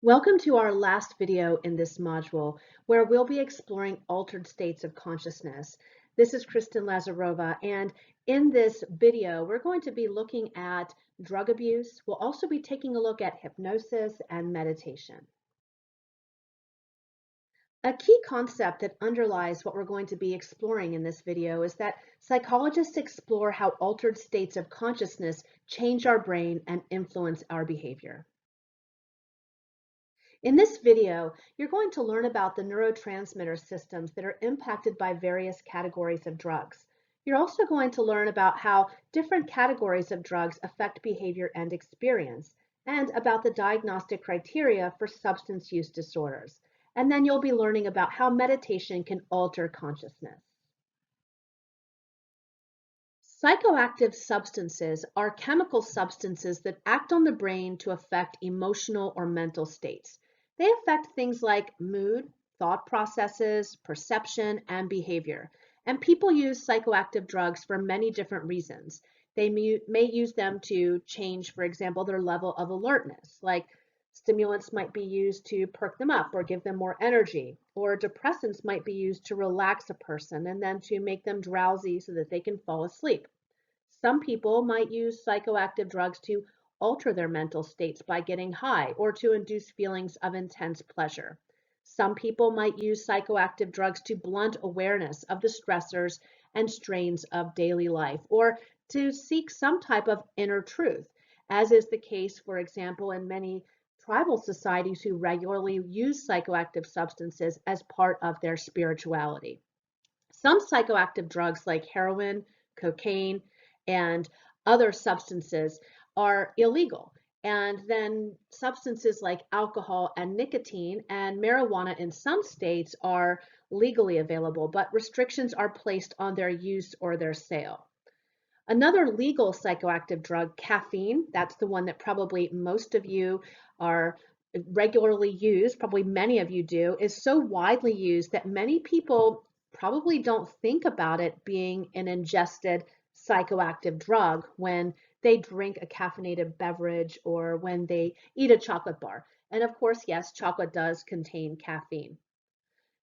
Welcome to our last video in this module, where we'll be exploring altered states of consciousness. This is Kristen Lazarova, and in this video, we're going to be looking at drug abuse. We'll also be taking a look at hypnosis and meditation. A key concept that underlies what we're going to be exploring in this video is that psychologists explore how altered states of consciousness change our brain and influence our behavior. In this video, you're going to learn about the neurotransmitter systems that are impacted by various categories of drugs. You're also going to learn about how different categories of drugs affect behavior and experience, and about the diagnostic criteria for substance use disorders. And then you'll be learning about how meditation can alter consciousness. Psychoactive substances are chemical substances that act on the brain to affect emotional or mental states. They affect things like mood, thought processes, perception, and behavior. And people use psychoactive drugs for many different reasons. They may use them to change, for example, their level of alertness, like stimulants might be used to perk them up or give them more energy, or depressants might be used to relax a person and then to make them drowsy so that they can fall asleep. Some people might use psychoactive drugs to alter their mental states by getting high or to induce feelings of intense pleasure. Some people might use psychoactive drugs to blunt awareness of the stressors and strains of daily life or to seek some type of inner truth, as is the case, for example, in many tribal societies who regularly use psychoactive substances as part of their spirituality. Some psychoactive drugs like heroin, cocaine, and other substances are illegal. And then substances like alcohol and nicotine and marijuana in some states are legally available, but restrictions are placed on their use or their sale. Another legal psychoactive drug, caffeine, that's the one that probably most of you are regularly used, probably many of you do, is so widely used that many people probably don't think about it being an ingested psychoactive drug when they drink a caffeinated beverage or when they eat a chocolate bar. And of course, yes, chocolate does contain caffeine.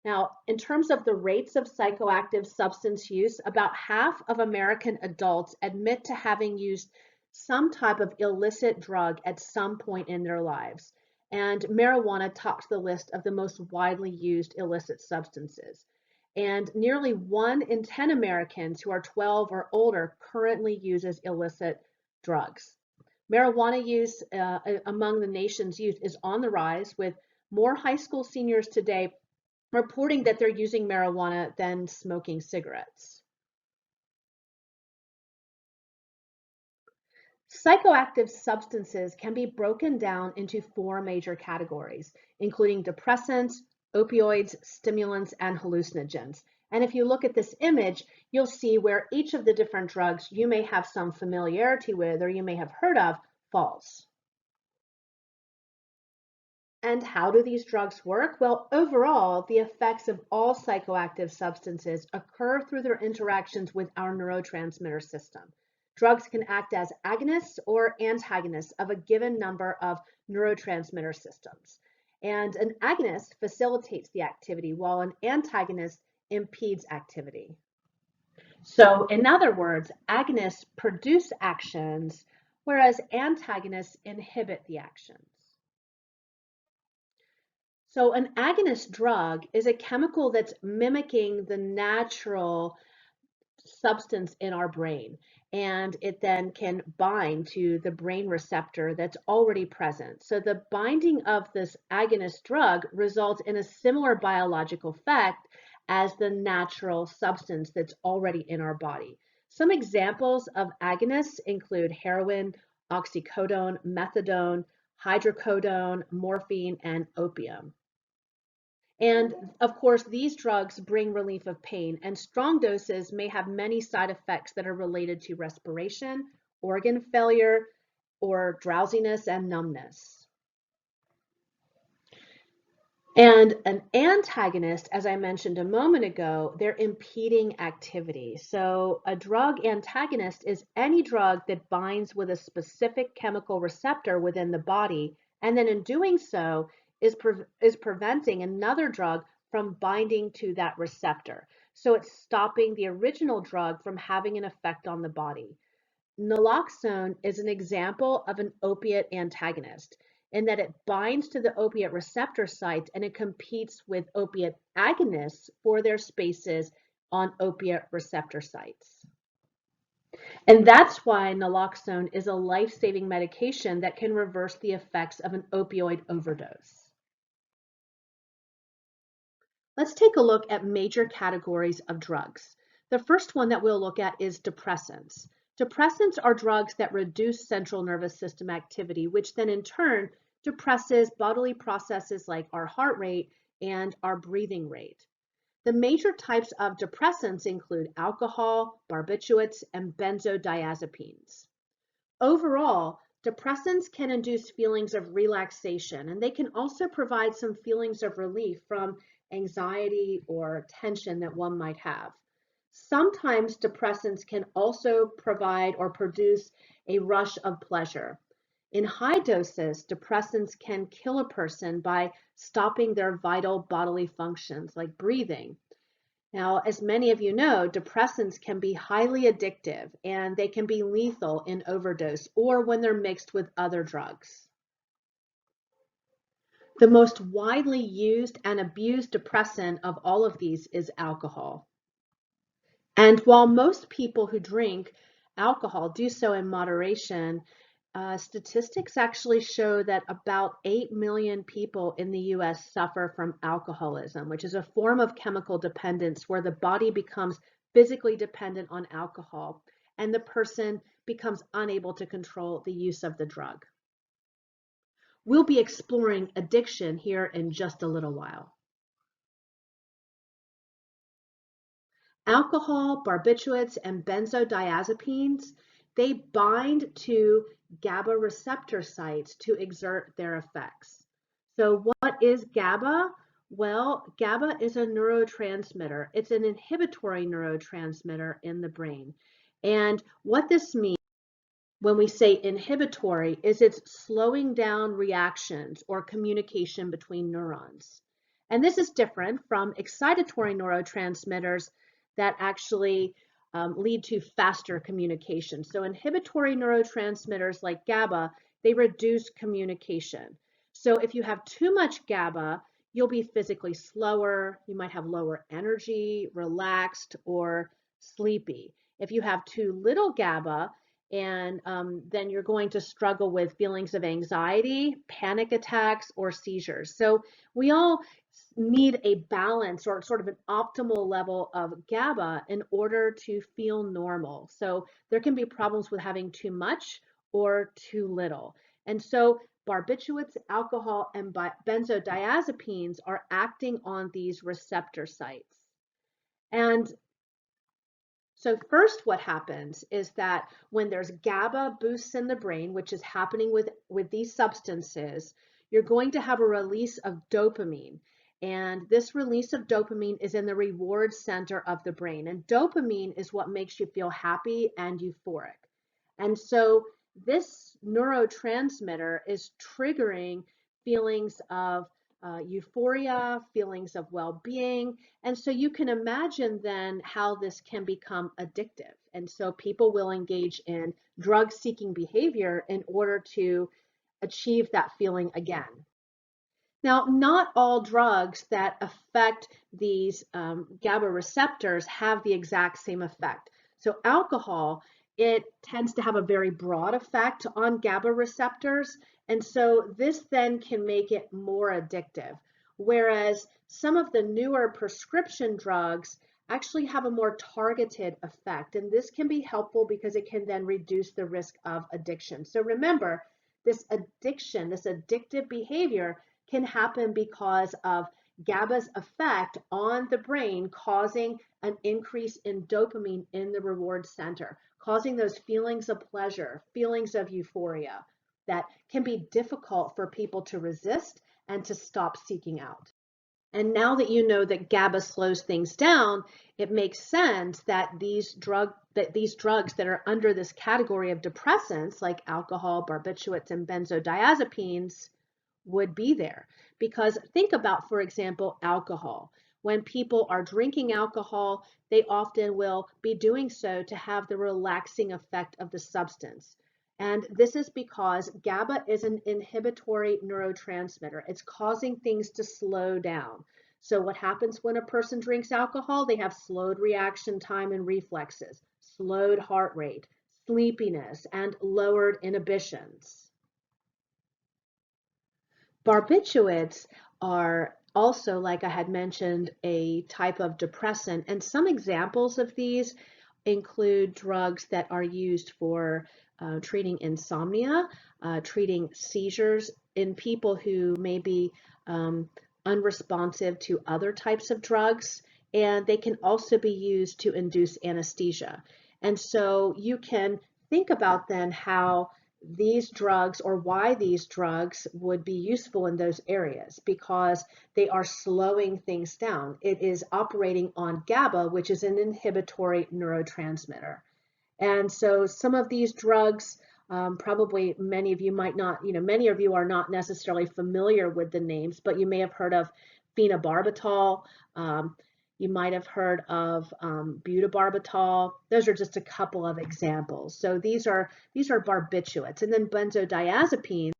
Now, in terms of the rates of psychoactive substance use, about half of American adults admit to having used some type of illicit drug at some point in their lives. And marijuana tops the list of the most widely used illicit substances. And nearly 1 in 10 Americans who are 12 or older currently uses illicit drugs. Marijuana use among the nation's youth is on the rise, with more high school seniors today reporting that they're using marijuana than smoking cigarettes. Psychoactive substances can be broken down into 4 major categories, including depressants, opioids, stimulants, and hallucinogens. And if you look at this image, you'll see where each of the different drugs you may have some familiarity with or you may have heard of falls. And how do these drugs work? Well, overall, the effects of all psychoactive substances occur through their interactions with our neurotransmitter system. Drugs can act as agonists or antagonists of a given number of neurotransmitter systems. And an agonist facilitates the activity, while an antagonist impedes activity. So, in other words, agonists produce actions, whereas antagonists inhibit the actions. So an agonist drug is a chemical that's mimicking the natural substance in our brain, and it then can bind to the brain receptor that's already present. So the binding of this agonist drug results in a similar biological effect as the natural substance that's already in our body. Some examples of agonists include heroin, oxycodone, methadone, hydrocodone, morphine, and opium. And of course, these drugs bring relief of pain, and strong doses may have many side effects that are related to respiration, organ failure, or drowsiness and numbness. And an antagonist, as I mentioned a moment ago, they're impeding activity. So a drug antagonist is any drug that binds with a specific chemical receptor within the body, and then in doing so, is preventing another drug from binding to that receptor. So it's stopping the original drug from having an effect on the body. Naloxone is an example of an opiate antagonist in that it binds to the opiate receptor sites and it competes with opiate agonists for their spaces on opiate receptor sites. And that's why naloxone is a life-saving medication that can reverse the effects of an opioid overdose. Let's take a look at major categories of drugs. The first one that we'll look at is depressants. Depressants are drugs that reduce central nervous system activity, which then in turn depresses bodily processes like our heart rate and our breathing rate. The major types of depressants include alcohol, barbiturates, and benzodiazepines. Overall, depressants can induce feelings of relaxation, and they can also provide some feelings of relief from anxiety or tension that one might have. Sometimes depressants can also provide or produce a rush of pleasure. In high doses, depressants can kill a person by stopping their vital bodily functions like breathing. Now, as many of you know, depressants can be highly addictive and they can be lethal in overdose or when they're mixed with other drugs. The most widely used and abused depressant of all of these is alcohol. And while most people who drink alcohol do so in moderation, statistics actually show that about 8 million people in the US suffer from alcoholism, which is a form of chemical dependence where the body becomes physically dependent on alcohol and the person becomes unable to control the use of the drug. We'll be exploring addiction here in just a little while. Alcohol, barbiturates, and benzodiazepines, they bind to GABA receptor sites to exert their effects. So what is GABA? Well, GABA is a neurotransmitter. It's an inhibitory neurotransmitter in the brain. And what this means when we say inhibitory is it's slowing down reactions or communication between neurons. And this is different from excitatory neurotransmitters that actually lead to faster communication. So inhibitory neurotransmitters like GABA, they reduce communication. So if you have too much GABA, you'll be physically slower, you might have lower energy, relaxed, or sleepy. If you have too little GABA, and then you're going to struggle with feelings of anxiety, panic attacks, or seizures. So we all need a balance or sort of an optimal level of GABA in order to feel normal. So there can be problems with having too much or too little. And so barbiturates, alcohol, and benzodiazepines are acting on these receptor sites. And so first what happens is that when there's GABA boosts in the brain, which is happening with these substances, you're going to have a release of dopamine. And this release of dopamine is in the reward center of the brain. And dopamine is what makes you feel happy and euphoric. And so this neurotransmitter is triggering feelings of euphoria, feelings of well-being. And so you can imagine then how this can become addictive. And so people will engage in drug-seeking behavior in order to achieve that feeling again. Now, not all drugs that affect these GABA receptors have the exact same effect. So alcohol, it tends to have a very broad effect on GABA receptors, and so this then can make it more addictive. Whereas some of the newer prescription drugs actually have a more targeted effect, and this can be helpful because it can then reduce the risk of addiction. So remember, this addiction, this addictive behavior can happen because of GABA's effect on the brain, causing an increase in dopamine in the reward center, causing those feelings of pleasure, feelings of euphoria that can be difficult for people to resist and to stop seeking out. And now that you know that GABA slows things down, it makes sense that these drugs that are under this category of depressants, like alcohol, barbiturates, and benzodiazepines, would be there. Because think about, for example, alcohol. When people are drinking alcohol, they often will be doing so to have the relaxing effect of the substance. And this is because GABA is an inhibitory neurotransmitter. It's causing things to slow down. So what happens when a person drinks alcohol? They have slowed reaction time and reflexes, slowed heart rate, sleepiness, and lowered inhibitions. Barbiturates are also, like I had mentioned, a type of depressant, and some examples of these include drugs that are used for treating insomnia, treating seizures in people who may be unresponsive to other types of drugs, and they can also be used to induce anesthesia. And so you can think about then how these drugs or why these drugs would be useful in those areas, because they are slowing things down. It is operating on GABA, which is an inhibitory neurotransmitter. And so some of these drugs, probably many of you might not, many of you are not necessarily familiar with the names, but you may have heard of phenobarbital. You might have heard of butobarbital. Those are just a couple of examples. So these are barbiturates. And then benzodiazepines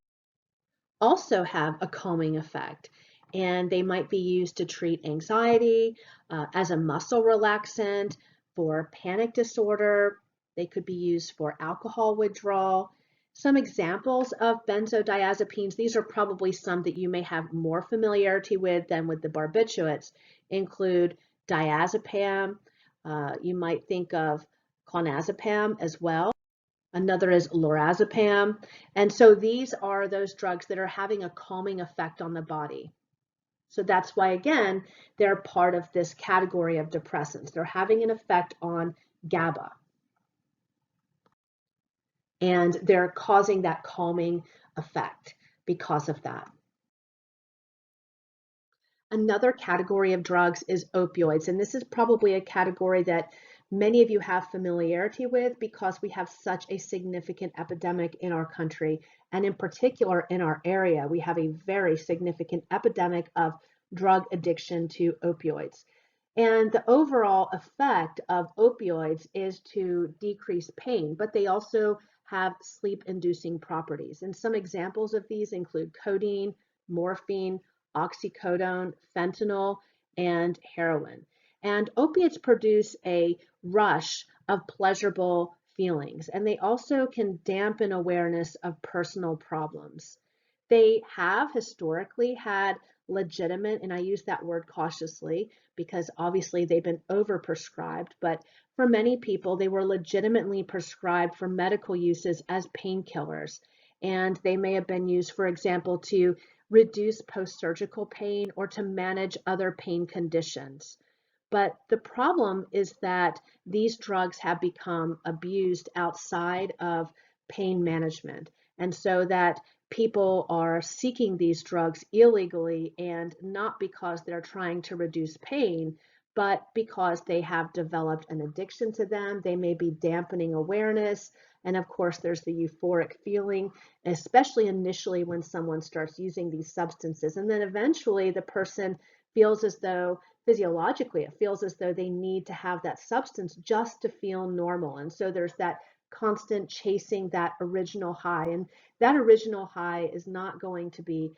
also have a calming effect, and they might be used to treat anxiety, as a muscle relaxant, for panic disorder. They could be used for alcohol withdrawal. Some examples of benzodiazepines, these are probably some that you may have more familiarity with than with the barbiturates, include diazepam. You might think of clonazepam as well. Another is lorazepam. And so these are those drugs that are having a calming effect on the body. So that's why, again, they're part of this category of depressants. They're having an effect on GABA, and they're causing that calming effect because of that. Another category of drugs is opioids, and this is probably a category that many of you have familiarity with because we have such a significant epidemic in our country, and in particular in our area, we have a very significant epidemic of drug addiction to opioids. And the overall effect of opioids is to decrease pain, but they also have sleep-inducing properties. And some examples of these include codeine, morphine, oxycodone, fentanyl, and heroin. And opiates produce a rush of pleasurable feelings, and they also can dampen awareness of personal problems. They have historically had legitimate, and I use that word cautiously because obviously they've been overprescribed, but for many people, they were legitimately prescribed for medical uses as painkillers. And they may have been used, for example, to reduce post-surgical pain or to manage other pain conditions. But the problem is that these drugs have become abused outside of pain management. And so that people are seeking these drugs illegally, and not because they're trying to reduce pain, but because they have developed an addiction to them. They may be dampening awareness. And of course, there's the euphoric feeling, especially initially when someone starts using these substances. And then eventually the person feels as though, physiologically, it feels as though they need to have that substance just to feel normal. And so there's that constant chasing that original high. And that original high is not going to be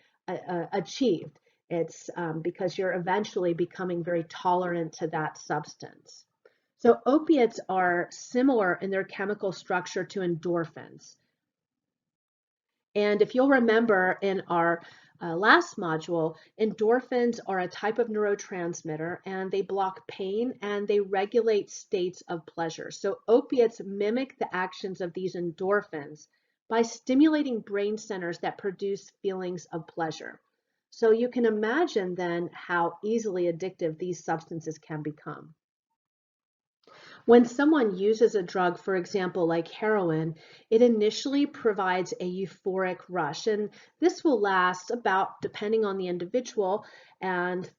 achieved. It's because you're eventually becoming very tolerant to that substance. So opiates are similar in their chemical structure to endorphins. And if you'll remember in our last module, endorphins are a type of neurotransmitter, and they block pain and they regulate states of pleasure. So opiates mimic the actions of these endorphins by stimulating brain centers that produce feelings of pleasure. So you can imagine then how easily addictive these substances can become. When someone uses a drug, for example, like heroin, it initially provides a euphoric rush, and this will last about, depending on the individual and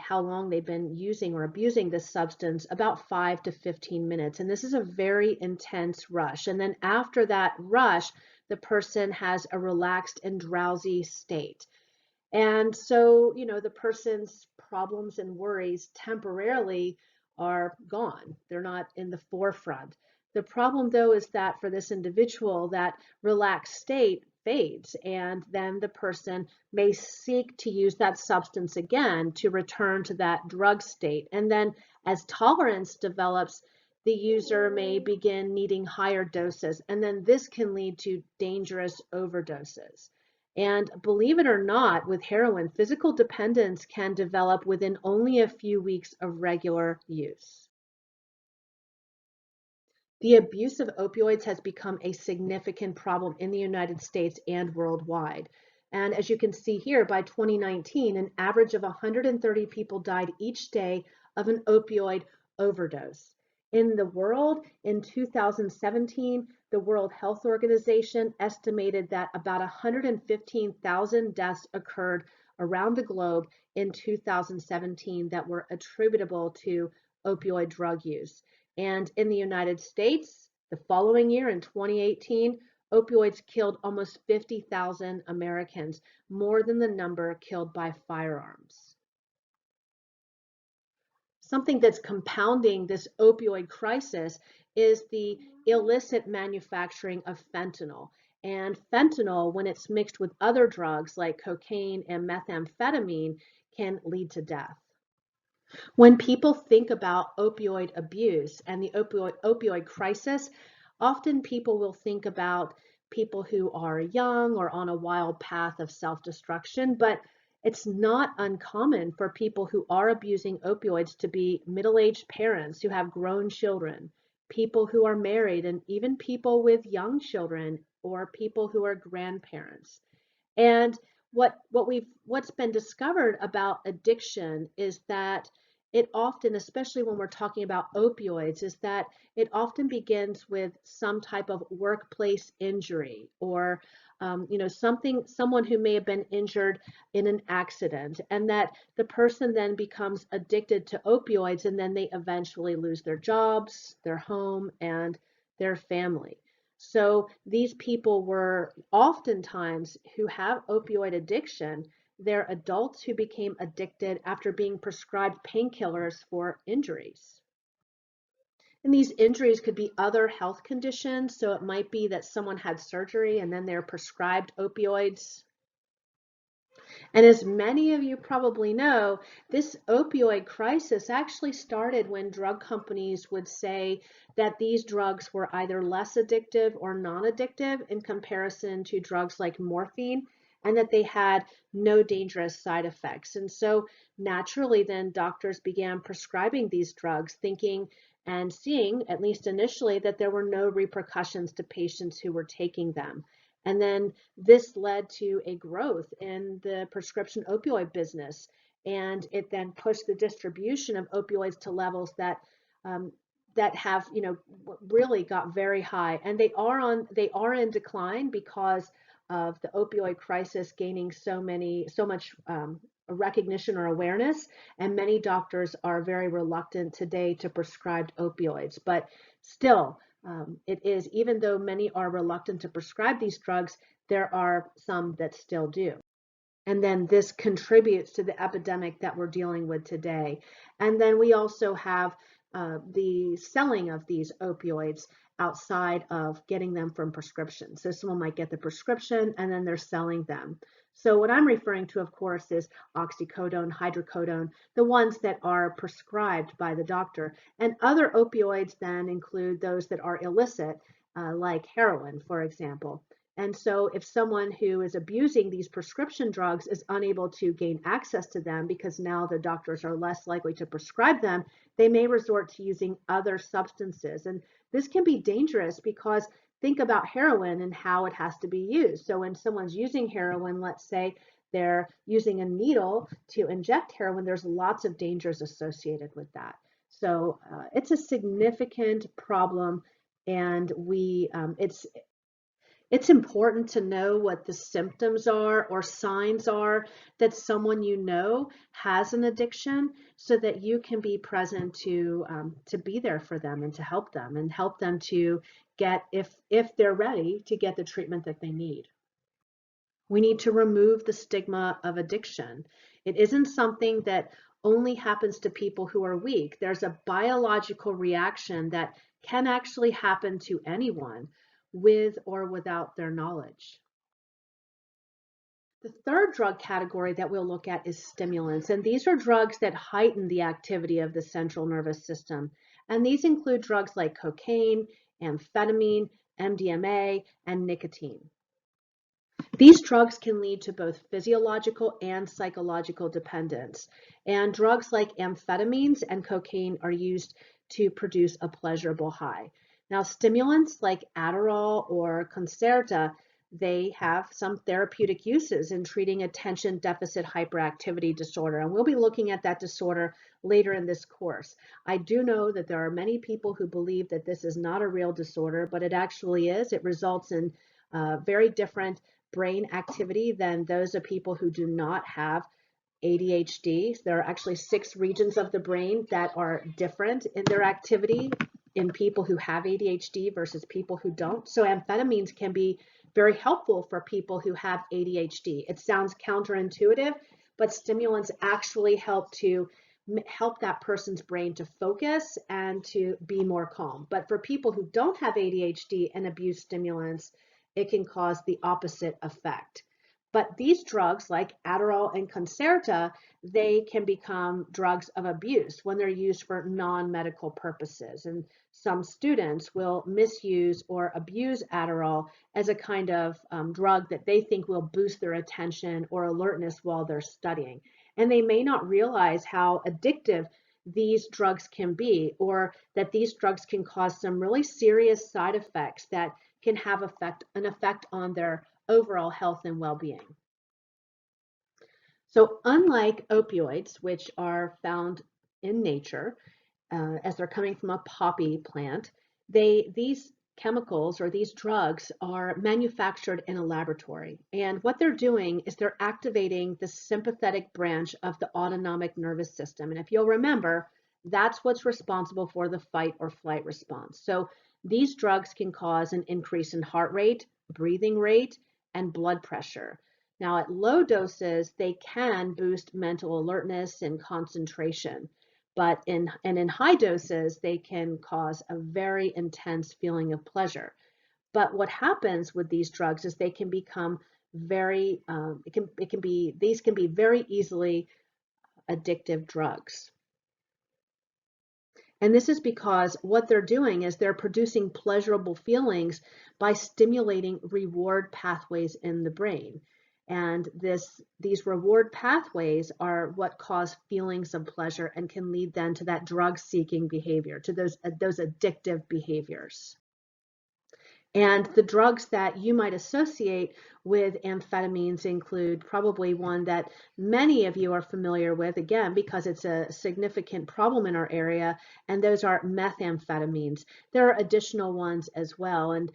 how long they've been using or abusing this substance, about 5 to 15 minutes. And this is a very intense rush. And then after that rush, the person has a relaxed and drowsy state. And so, the person's problems and worries temporarily are gone. They're not in the forefront. The problem, though, is that for this individual, that relaxed state fades, and then the person may seek to use that substance again to return to that drug state. And then as tolerance develops, the user may begin needing higher doses, and then this can lead to dangerous overdoses. And believe it or not, with heroin, physical dependence can develop within only a few weeks of regular use. The abuse of opioids has become a significant problem in the United States and worldwide. And as you can see here, by 2019, an average of 130 people died each day of an opioid overdose. In the world, in 2017, the World Health Organization estimated that about 115,000 deaths occurred around the globe in 2017 that were attributable to opioid drug use. And in the United States, the following year in 2018, opioids killed almost 50,000 Americans, more than the number killed by firearms. Something that's compounding this opioid crisis is the illicit manufacturing of fentanyl. And fentanyl, when it's mixed with other drugs like cocaine and methamphetamine, can lead to death. When people think about opioid abuse and the opioid crisis, often people will think about people who are young or on a wild path of self-destruction, but it's not uncommon for people who are abusing opioids to be middle-aged parents who have grown children, people who are married, and even people with young children or people who are grandparents. And what's been discovered about addiction is that it often, especially when we're talking about opioids, is that it often begins with some type of workplace injury or someone who may have been injured in an accident, and that the person then becomes addicted to opioids, and then they eventually lose their jobs, their home, and their family. So these people were oftentimes who have opioid addiction, they're adults who became addicted after being prescribed painkillers for injuries. And these injuries could be other health conditions. So it might be that someone had surgery and then they're prescribed opioids. And as many of you probably know, this opioid crisis actually started when drug companies would say that these drugs were either less addictive or non-addictive in comparison to drugs like morphine, and that they had no dangerous side effects. And so naturally then doctors began prescribing these drugs thinking and seeing, at least initially, that there were no repercussions to patients who were taking them. And then this led to a growth in the prescription opioid business. And it then pushed the distribution of opioids to levels that that have, really got very high. And they are in decline because of the opioid crisis gaining so much recognition or awareness. And many doctors are very reluctant today to prescribe opioids. But still, it is, even though many are reluctant to prescribe these drugs, there are some that still do. And then this contributes to the epidemic that we're dealing with today. And then we also have the selling of these opioids outside of getting them from prescription. So someone might get the prescription and then they're selling them. So what I'm referring to, of course, is oxycodone, hydrocodone, the ones that are prescribed by the doctor. And other opioids then include those that are illicit, like heroin, for example. And so if someone who is abusing these prescription drugs is unable to gain access to them because now the doctors are less likely to prescribe them, they may resort to using other substances. And this can be dangerous because think about heroin and how it has to be used. So when someone's using heroin, let's say they're using a needle to inject heroin, there's lots of dangers associated with that. So it's a significant problem, and it's important to know what the symptoms are or signs are that someone you know has an addiction, so that you can be present to be there for them and to help them to get, if they're ready, to get the treatment that they need. We need to remove the stigma of addiction. It isn't something that only happens to people who are weak. There's a biological reaction that can actually happen to anyone with or without their knowledge. The third drug category that we'll look at is stimulants, and these are drugs that heighten the activity of the central nervous system. And these include drugs like cocaine, amphetamine, MDMA, and nicotine. These drugs can lead to both physiological and psychological dependence. And drugs like amphetamines and cocaine are used to produce a pleasurable high. Now, stimulants like Adderall or Concerta, they have some therapeutic uses in treating attention deficit hyperactivity disorder. And we'll be looking at that disorder later in this course. I do know that there are many people who believe that this is not a real disorder, but it actually is. It results in very different brain activity than those of people who do not have ADHD. There are actually 6 regions of the brain that are different in their activity in people who have ADHD versus people who don't. So amphetamines can be very helpful for people who have ADHD. It sounds counterintuitive, but stimulants actually help that person's brain to focus and to be more calm. But for people who don't have ADHD and abuse stimulants, it can cause the opposite effect. But these drugs like Adderall and Concerta, they can become drugs of abuse when they're used for non-medical purposes. And some students will misuse or abuse Adderall as a kind of drug that they think will boost their attention or alertness while they're studying. And they may not realize how addictive these drugs can be, or that these drugs can cause some really serious side effects that can have an effect on their overall health and well-being. So unlike opioids, which are found in nature as they're coming from a poppy plant, these chemicals or these drugs are manufactured in a laboratory. And what they're doing is they're activating the sympathetic branch of the autonomic nervous system. And if you'll remember, that's what's responsible for the fight or flight response. So these drugs can cause an increase in heart rate, breathing rate, and blood pressure. Now, at low doses, they can boost mental alertness and concentration, but in high doses, they can cause a very intense feeling of pleasure. But what happens with these drugs is they can become these can be very easily addictive drugs. And this is because what they're doing is they're producing pleasurable feelings by stimulating reward pathways in the brain. And these reward pathways are what cause feelings of pleasure and can lead then to that drug-seeking behavior, to those addictive behaviors. And the drugs that you might associate with amphetamines include probably one that many of you are familiar with, again, because it's a significant problem in our area, and those are methamphetamines. There are additional ones as well, and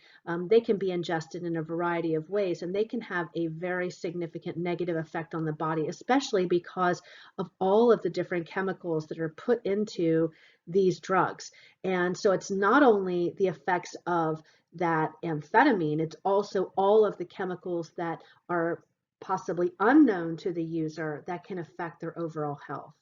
they can be ingested in a variety of ways, and they can have a very significant negative effect on the body, especially because of all of the different chemicals that are put into these drugs. And so it's not only the effects of that amphetamine, it's also all of the chemicals that are possibly unknown to the user that can affect their overall health.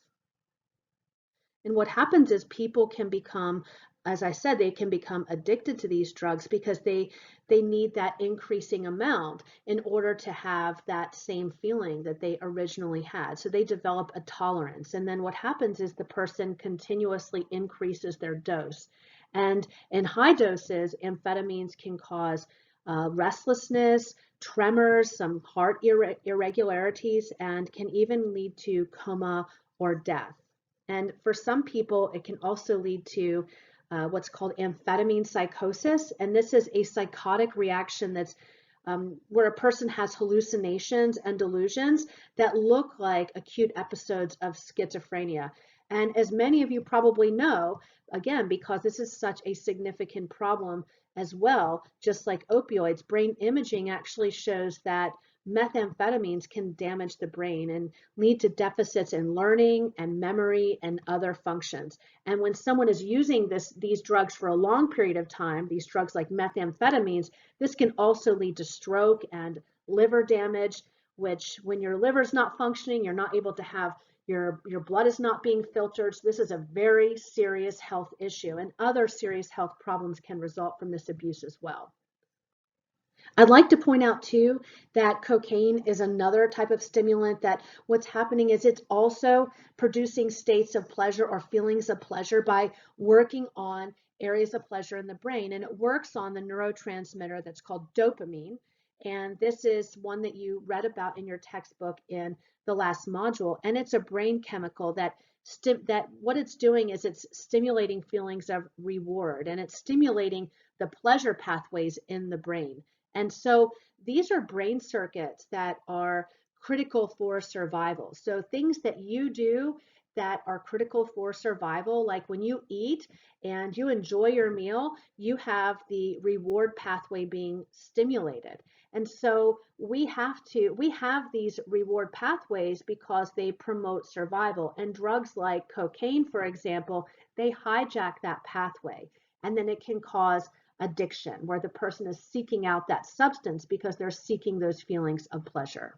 And what happens is people can become, as I said, they can become addicted to these drugs because they need that increasing amount in order to have that same feeling that they originally had. So they develop a tolerance. And then what happens is the person continuously increases their dose. And in high doses, amphetamines can cause restlessness, tremors, some heart irregularities, and can even lead to coma or death. And for some people, it can also lead to what's called amphetamine psychosis. And this is a psychotic reaction that's where a person has hallucinations and delusions that look like acute episodes of schizophrenia. And as many of you probably know, again, because this is such a significant problem as well, just like opioids, brain imaging actually shows that methamphetamines can damage the brain and lead to deficits in learning and memory and other functions. And when someone is using these drugs for a long period of time, these drugs like methamphetamines, this can also lead to stroke and liver damage, which when your liver's not functioning, you're not able to have your blood is not being filtered. So this is a very serious health issue, and other serious health problems can result from this abuse as well. I'd like to point out too that cocaine is another type of stimulant that what's happening is it's also producing states of pleasure or feelings of pleasure by working on areas of pleasure in the brain. And it works on the neurotransmitter that's called dopamine. And this is one that you read about in your textbook in the last module. And it's a brain chemical that what it's doing is it's stimulating feelings of reward, and it's stimulating the pleasure pathways in the brain. And so these are brain circuits that are critical for survival. So things that you do that are critical for survival, like when you eat and you enjoy your meal, you have the reward pathway being stimulated. And so we have these reward pathways because they promote survival. And drugs like cocaine, for example, they hijack that pathway, and then it can cause addiction, where the person is seeking out that substance because they're seeking those feelings of pleasure.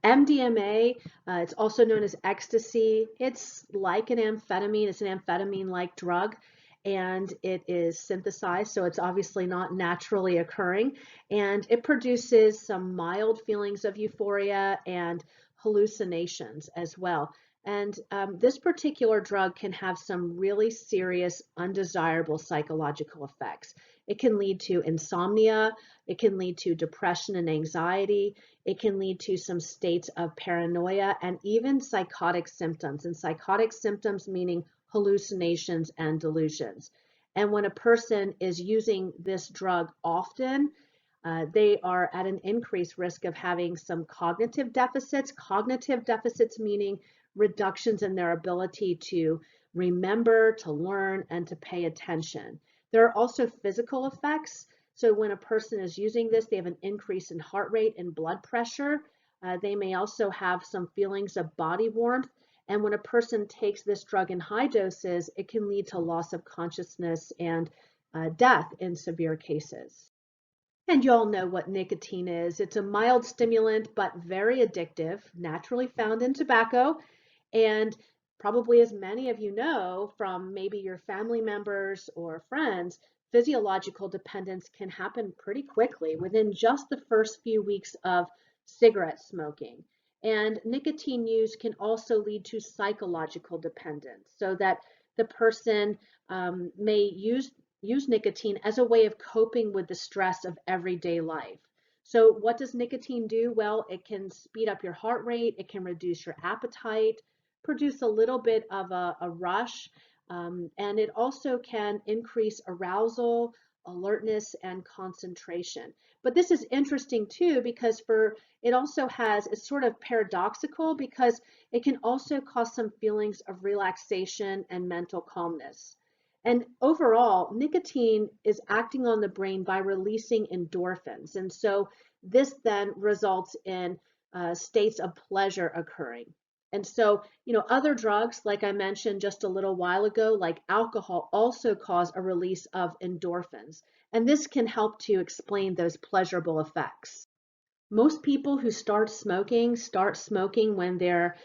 MDMA, it's also known as ecstasy. It's like an amphetamine. It's an amphetamine-like drug, and it is synthesized, so it's obviously not naturally occurring. And it produces some mild feelings of euphoria and hallucinations as well. And this particular drug can have some really serious, undesirable psychological effects. It can lead to insomnia. It can lead to depression and anxiety. It can lead to some states of paranoia and even psychotic symptoms. And psychotic symptoms meaning hallucinations and delusions. And when a person is using this drug often, they are at an increased risk of having some cognitive deficits. Cognitive deficits meaning reductions in their ability to remember, to learn, and to pay attention. There are also physical effects. So when a person is using this, they have an increase in heart rate and blood pressure. They may also have some feelings of body warmth. And when a person takes this drug in high doses, it can lead to loss of consciousness and death in severe cases. And you all know what nicotine is. It's a mild stimulant, but very addictive, naturally found in tobacco. And probably as many of you know from maybe your family members or friends, physiological dependence can happen pretty quickly within just the first few weeks of cigarette smoking. And nicotine use can also lead to psychological dependence, so that the person may use nicotine as a way of coping with the stress of everyday life. So what does nicotine do? Well, it can speed up your heart rate, it can reduce your appetite, produce a little bit of a rush, and it also can increase arousal, alertness, and concentration. But this is interesting too, because it's sort of paradoxical, because it can also cause some feelings of relaxation and mental calmness. And overall, nicotine is acting on the brain by releasing endorphins. And so this then results in states of pleasure occurring. And so, other drugs, like I mentioned just a little while ago, like alcohol, also cause a release of endorphins. And this can help to explain those pleasurable effects. Most people who start smoking when they're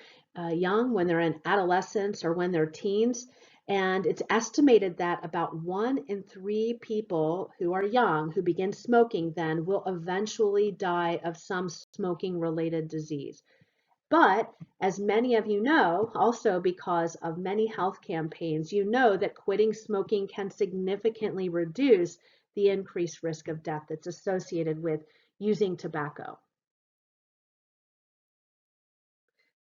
young, when they're in adolescence, or when they're teens. And it's estimated that about 1 in 3 people who are young who begin smoking then will eventually die of some smoking-related disease. But as many of you know, also because of many health campaigns, you know that quitting smoking can significantly reduce the increased risk of death that's associated with using tobacco.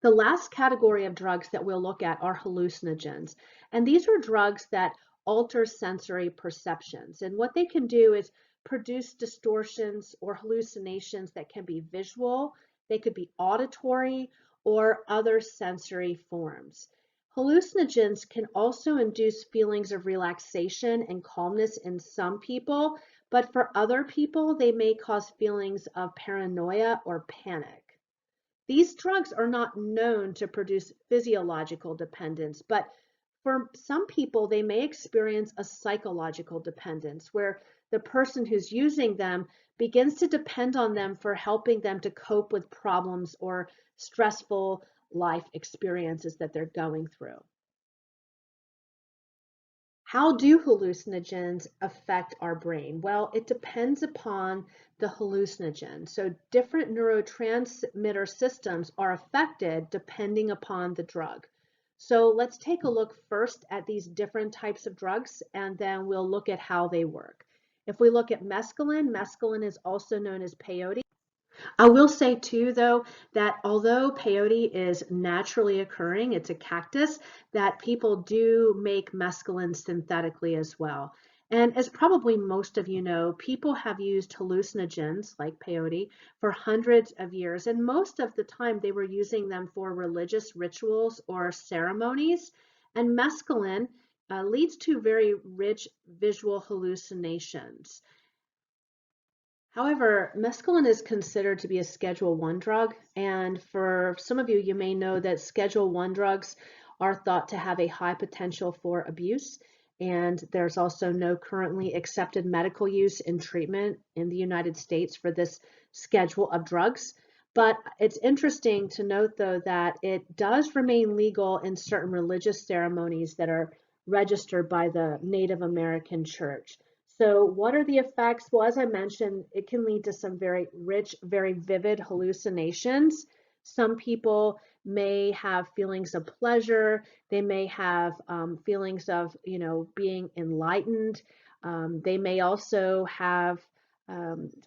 The last category of drugs that we'll look at are hallucinogens. And these are drugs that alter sensory perceptions. And what they can do is produce distortions or hallucinations that can be visual, they could be auditory, or other sensory forms. Hallucinogens can also induce feelings of relaxation and calmness in some people, but for other people, they may cause feelings of paranoia or panic. These drugs are not known to produce physiological dependence, but For some people, they may experience a psychological dependence where the person who's using them begins to depend on them for helping them to cope with problems or stressful life experiences that they're going through. How do hallucinogens affect our brain? Well, it depends upon the hallucinogen. So different neurotransmitter systems are affected depending upon the drug. So let's take a look first at these different types of drugs, and then we'll look at how they work. If we look at mescaline, mescaline is also known as peyote. I will say too, though, that although peyote is naturally occurring, it's a cactus, that people do make mescaline synthetically as well. And as probably most of you know, people have used hallucinogens like peyote for hundreds of years, and most of the time they were using them for religious rituals or ceremonies. And mescaline leads to very rich visual hallucinations. However, mescaline is considered to be a Schedule 1 drug, and for some of you, you may know that Schedule 1 drugs are thought to have a high potential for abuse, and there's also no currently accepted medical use and treatment in the United States for this schedule of drugs. But it's interesting to note, though, that it does remain legal in certain religious ceremonies that are registered by the Native American Church. So what are the effects? Well, as I mentioned, it can lead to some very rich, very vivid hallucinations. Some people may have feelings of pleasure. They may have feelings of, being enlightened. They may also have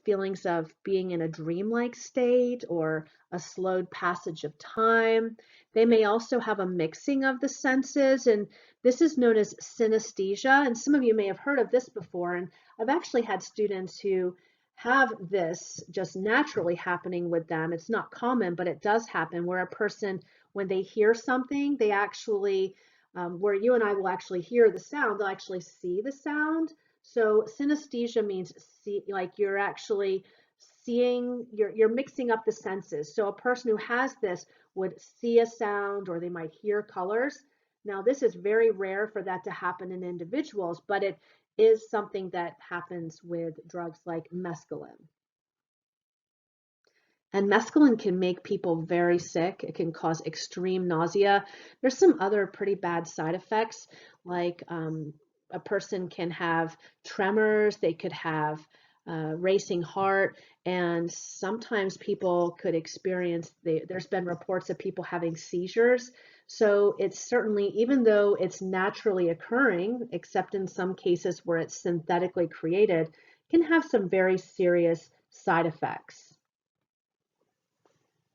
feelings of being in a dreamlike state or a slowed passage of time. They may also have a mixing of the senses, and this is known as synesthesia, and some of you may have heard of this before, and I've actually had students who have this just naturally happening with them. It's not common, but it does happen where a person, when they hear something, they actually, where you and I will actually hear the sound, they'll actually see the sound. So synesthesia means see, like you're actually seeing, you're mixing up the senses. So a person who has this would see a sound or they might hear colors. Now, this is very rare for that to happen in individuals, but it is something that happens with drugs like mescaline. And mescaline can make people very sick. It can cause extreme nausea. There's some other pretty bad side effects, like a person can have tremors, they could have racing heart, and sometimes people could experience, there's been reports of people having seizures. So it's certainly, even though it's naturally occurring, except in some cases where it's synthetically created, can have some very serious side effects.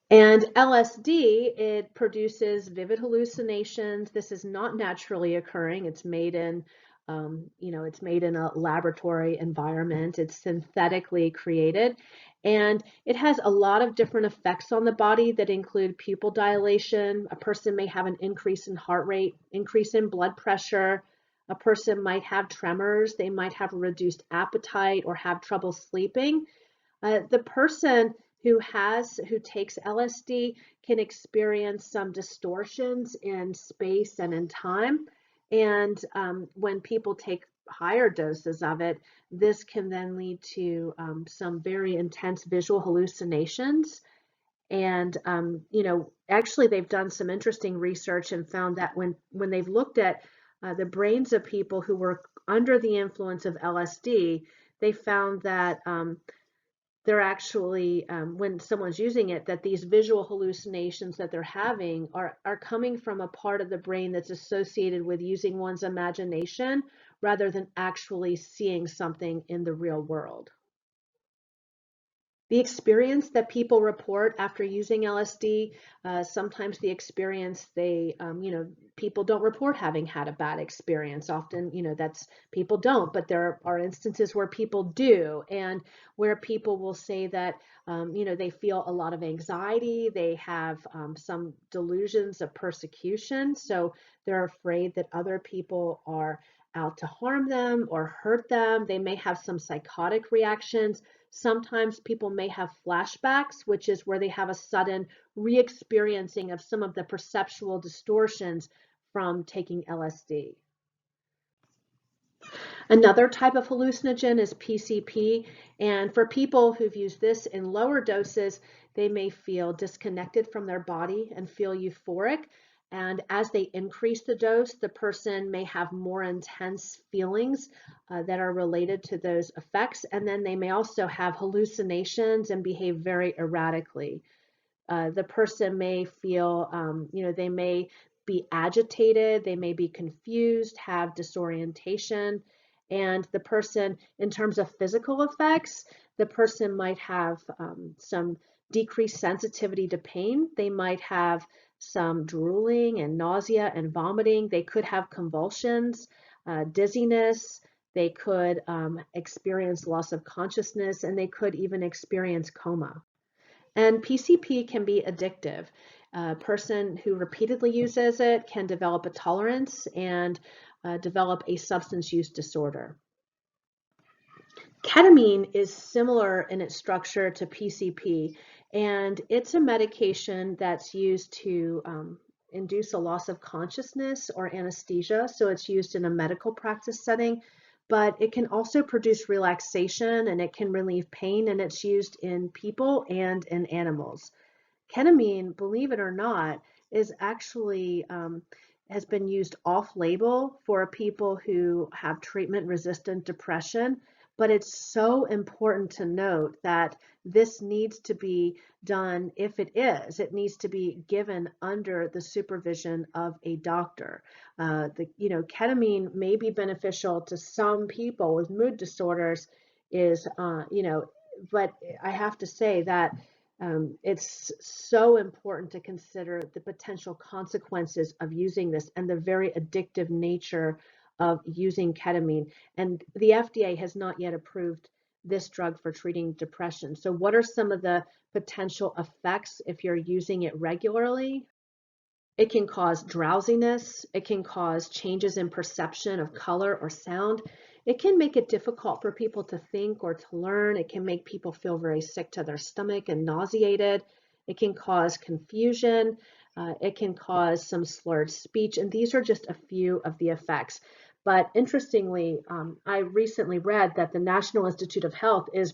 And LSD, it produces vivid hallucinations. This is not naturally occurring. It's made in, it's made in a laboratory environment. It's synthetically created. And it has a lot of different effects on the body that include pupil dilation. A person may have an increase in heart rate, increase in blood pressure. A person might have tremors. They might have a reduced appetite or have trouble sleeping. The person who takes LSD can experience some distortions in space and in time. And when people take higher doses of it, this can then lead to some very intense visual hallucinations. And actually, they've done some interesting research and found that when they've looked at the brains of people who were under the influence of LSD, they found that they're actually, when someone's using it, that these visual hallucinations that they're having are coming from a part of the brain that's associated with using one's imagination rather than actually seeing something in the real world. The experience that people report after using LSD, sometimes the experience people don't report having had a bad experience. Often, that's people don't, but there are instances where people do, and where people will say that, they feel a lot of anxiety, they have some delusions of persecution, so they're afraid that other people are out to harm them or hurt them. They may have some psychotic reactions. Sometimes people may have flashbacks, which is where they have a sudden re-experiencing of some of the perceptual distortions from taking LSD. Another type of hallucinogen is PCP, and for people who've used this in lower doses, they may feel disconnected from their body and feel euphoric. And as they increase the dose, the person may have more intense feelings that are related to those effects. And then they may also have hallucinations and behave very erratically. The person may feel, they may be agitated, they may be confused, have disorientation. And the person, in terms of physical effects, the person might have some decreased sensitivity to pain. They might have some drooling and nausea and vomiting. They could have convulsions, dizziness. They could experience loss of consciousness, and they could even experience coma. And PCP can be addictive. A person who repeatedly uses it can develop a tolerance and develop a substance use disorder. Ketamine is similar in its structure to PCP, and it's a medication that's used to induce a loss of consciousness or anesthesia. So it's used in a medical practice setting, but it can also produce relaxation and it can relieve pain, and it's used in people and in animals. Ketamine, believe it or not, is actually has been used off-label for people who have treatment-resistant depression, but it's so important to note that this needs to be done, if it needs to be given under the supervision of a doctor. Ketamine may be beneficial to some people with mood disorders, but I have to say that it's so important to consider the potential consequences of using this and the very addictive nature of using ketamine. And the FDA has not yet approved this drug for treating depression. So what are some of the potential effects if you're using it regularly? It can cause drowsiness. It can cause changes in perception of color or sound. It can make it difficult for people to think or to learn. It can make people feel very sick to their stomach and nauseated. It can cause confusion. It can cause some slurred speech. And these are just a few of the effects. But interestingly, I recently read that the National Institute of Health is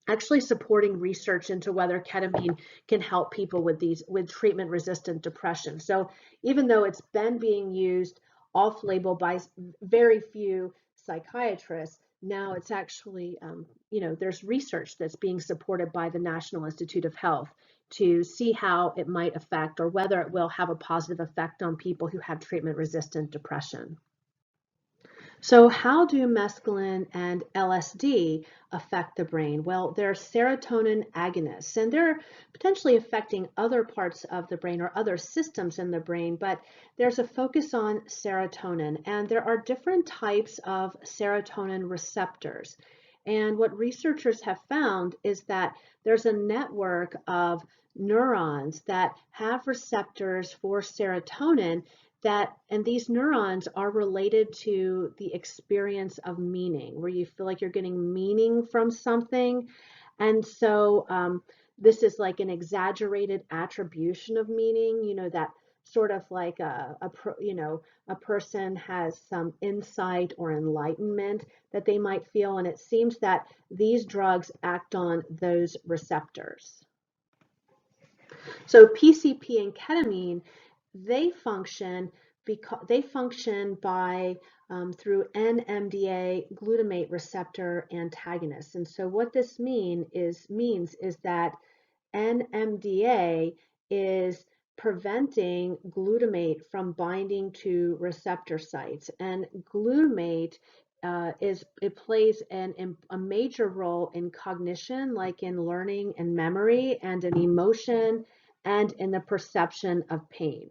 actually supporting research into whether ketamine can help people with treatment-resistant depression. So even though it's been being used off-label by very few psychiatrists, now it's actually, there's research that's being supported by the National Institute of Health to see how it might affect or whether it will have a positive effect on people who have treatment-resistant depression. So how do mescaline and LSD affect the brain? Well, they're serotonin agonists, and they're potentially affecting other parts of the brain or other systems in the brain, but there's a focus on serotonin, and there are different types of serotonin receptors. And what researchers have found is that there's a network of neurons that have receptors for serotonin and these neurons are related to the experience of meaning, where you feel like you're getting meaning from something. And so this is like an exaggerated attribution of meaning, that sort of like a person has some insight or enlightenment that they might feel. And it seems that these drugs act on those receptors. So PCP and ketamine, they function by through NMDA glutamate receptor antagonists. And so what this means is that NMDA is preventing glutamate from binding to receptor sites. And glutamate plays a major role in cognition, like in learning and memory, and in emotion, and in the perception of pain.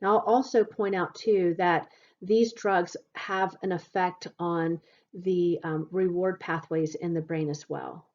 Now, I'll also point out too that these drugs have an effect on the reward pathways in the brain as well.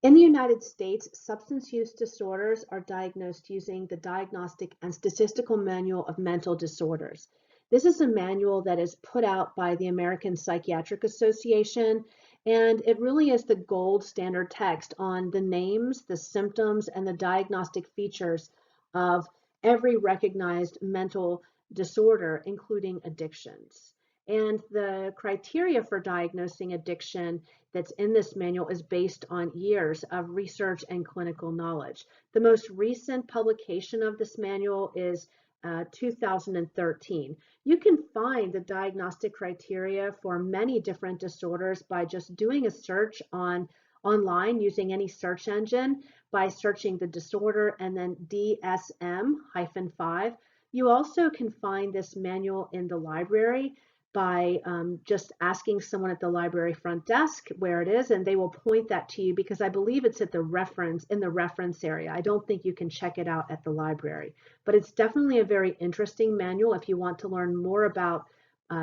In the United States, substance use disorders are diagnosed using the Diagnostic and Statistical Manual of Mental Disorders. This is a manual that is put out by the American Psychiatric Association, and it really is the gold standard text on the names, the symptoms, and the diagnostic features of every recognized mental disorder, including addictions. And the criteria for diagnosing addiction that's in this manual is based on years of research and clinical knowledge. The most recent publication of this manual is 2013. You can find the diagnostic criteria for many different disorders by just doing a search online using any search engine by searching the disorder and then DSM-5. You also can find this manual in the library by just asking someone at the library front desk where it is, and they will point that to you because I believe it's at the reference in the reference area. I don't think you can check it out at the library, but it's definitely a very interesting manual if you want to learn more about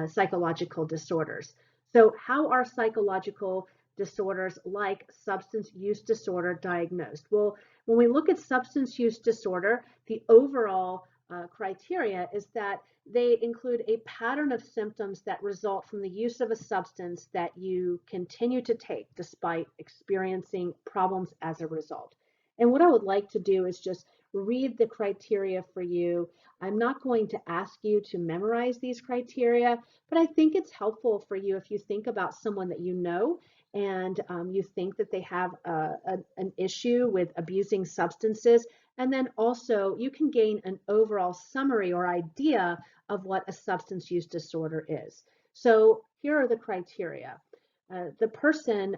psychological disorders. So how are psychological disorders like substance use disorder diagnosed? Well, when we look at substance use disorder, the overall criteria is that they include a pattern of symptoms that result from the use of a substance that you continue to take despite experiencing problems as a result. And what I would like to do is just read the criteria for you. I'm not going to ask you to memorize these criteria, but I think it's helpful for you if you think about someone that you know and you think that they have an issue with abusing substances. And then also you can gain an overall summary or idea of what a substance use disorder is. So here are the criteria. The person,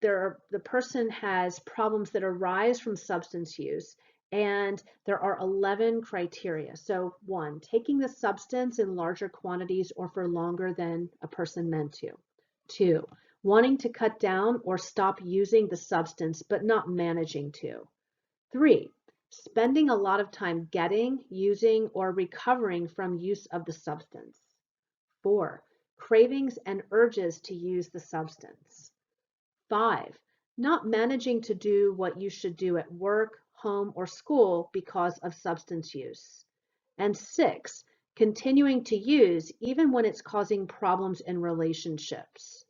the person has problems that arise from substance use, and there are 11 criteria. So 1, taking the substance in larger quantities or for longer than a person meant to. 2, wanting to cut down or stop using the substance but not managing to. 3, spending a lot of time getting, using, or recovering from use of the substance. 4, cravings and urges to use the substance. 5, not managing to do what you should do at work, home, or school because of substance use. And 6, continuing to use even when it's causing problems in relationships.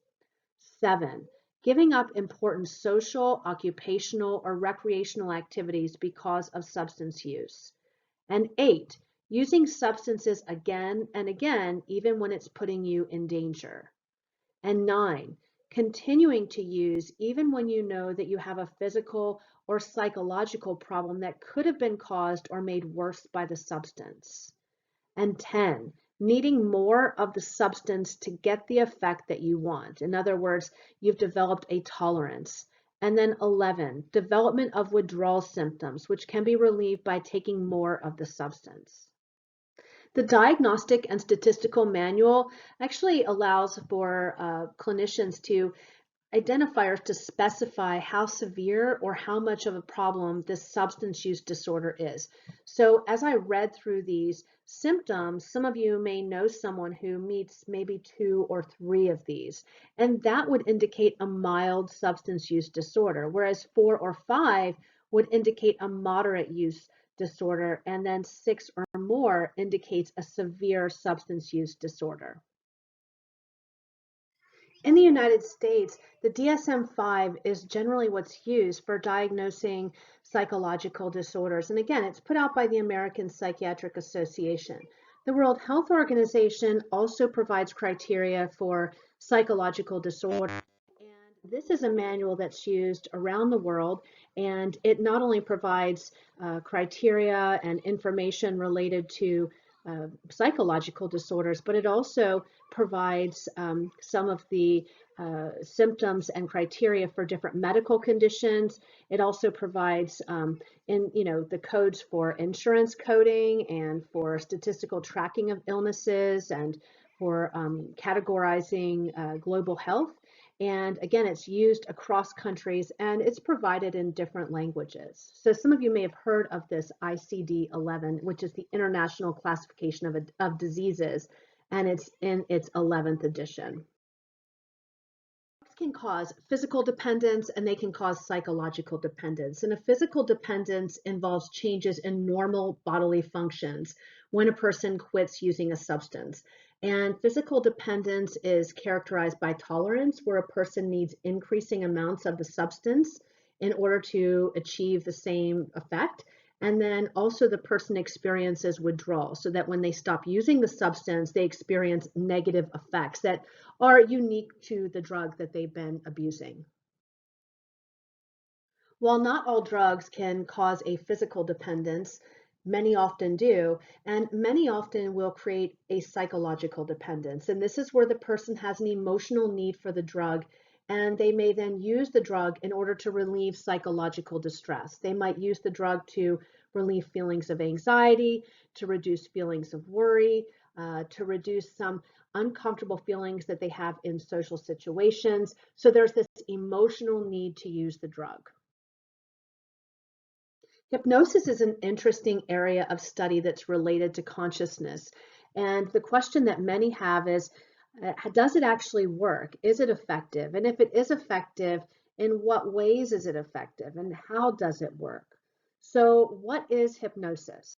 7, giving up important social, occupational, or recreational activities because of substance use. And 8, using substances again and again, even when it's putting you in danger. And 9, continuing to use even when you know that you have a physical or psychological problem that could have been caused or made worse by the substance. And 10, needing more of the substance to get the effect that you want. In other words, you've developed a tolerance. And then 11, development of withdrawal symptoms, which can be relieved by taking more of the substance. The Diagnostic and Statistical Manual actually allows for clinicians to identifiers to specify how severe or how much of a problem this substance use disorder is. So as I read through these symptoms, some of you may know someone who meets maybe 2 or 3 of these, and that would indicate a mild substance use disorder, whereas 4 or 5 would indicate a moderate use disorder, and then 6 or more indicates a severe substance use disorder. In the United States, the DSM-5 is generally what's used for diagnosing psychological disorders. And again, it's put out by the American Psychiatric Association. The World Health Organization also provides criteria for psychological disorders. And this is a manual that's used around the world, and it not only provides criteria and information related to psychological disorders, but it also provides some of the symptoms and criteria for different medical conditions. It also provides the codes for insurance coding and for statistical tracking of illnesses and for categorizing global health. And again, it's used across countries and it's provided in different languages. So some of you may have heard of this ICD-11, which is the International Classification of Diseases, and it's in its 11th edition. Drugs can cause physical dependence and they can cause psychological dependence. And a physical dependence involves changes in normal bodily functions when a person quits using a substance. And physical dependence is characterized by tolerance, where a person needs increasing amounts of the substance in order to achieve the same effect. And then also the person experiences withdrawal, so that when they stop using the substance, they experience negative effects that are unique to the drug that they've been abusing. While not all drugs can cause a physical dependence, many often do, and many often will create a psychological dependence. And this is where the person has an emotional need for the drug, and they may then use the drug in order to relieve psychological distress. They might use the drug to relieve feelings of anxiety, to reduce feelings of worry, to reduce some uncomfortable feelings that they have in social situations. So there's this emotional need to use the drug. Hypnosis is an interesting area of study that's related to consciousness. And the question that many have is, does it actually work? Is it effective? And if it is effective, in what ways is it effective? And how does it work? So what is hypnosis?